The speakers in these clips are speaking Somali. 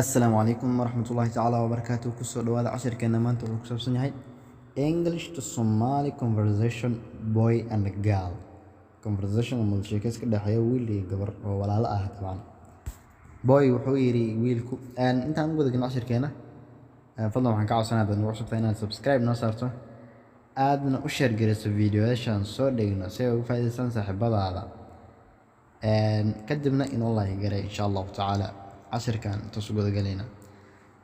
السلام عليكم ورحمة الله تعالى وبركاته. كسر دواد عشر كنا ما أنتوا كسبسني هاي English to Somali conversation boy and girl conversation ملشيكس كده حيا ويلي قبر ولا لا طبعا boy وحويري ويلكو أنت هنقول لك عشر كنا فضلا عن كعب سنة بدنا نوصل فينا سبسكرايب نصرته أدنى أشر جلس الفيديو عشان صور دقيقنا سوي فايدة سنة حب هذا كدبنا إن الله يقرأ إن شاء الله تعالى عشر كان تصقد قلينا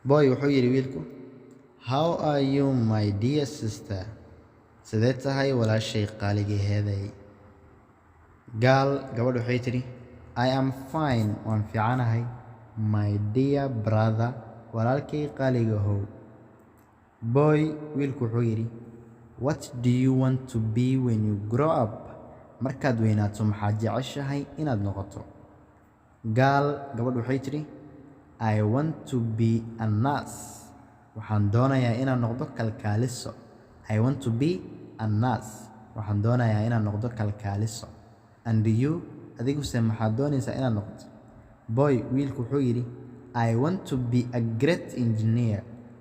boy وحويري ويلكو How are you my dear sister سديت هاي ولا شيء قالي هذا قال قبل وحيتري I am fine وان في عنا هاي my dear brother ولا الكي قالي هو boy ويلكو حويري What do you want to be when you grow up مركاد ويناتهم حاجة عشا هاي إناد نغطو قال قبل وحيتري I want to be a nurse waxaan doonayaa inaan noqdo kalkaaliso I want to be a nurse waxaan doonayaa inaan noqdo kalkaaliso and you adigu se maxaad doonaysaa inaad noqoto boy wiilku wuxuu yidhi I want to be a great engineer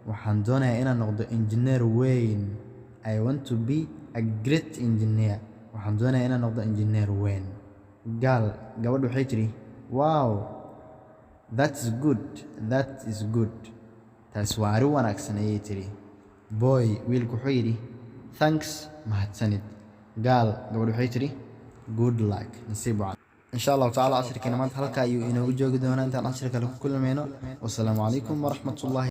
waxaan doonayaa inaan noqdo engineer weyn I want to be a great engineer waxaan doonayaa inaan noqdo engineer weyn gabadhu waxay tiri wow that is good taas waa arrin wanaagsan ayay tiri boy wiilku wuxuu yidhi thanks mahadsanid gabadhu waxay tiri good luck nasiib wacan insha allahu tacaala cashirkeena maanta halkaa ayuu inoogu joogi doonaa intaan cashir kale ku kulmayno wasalaamu calaykum waraxmatullaahi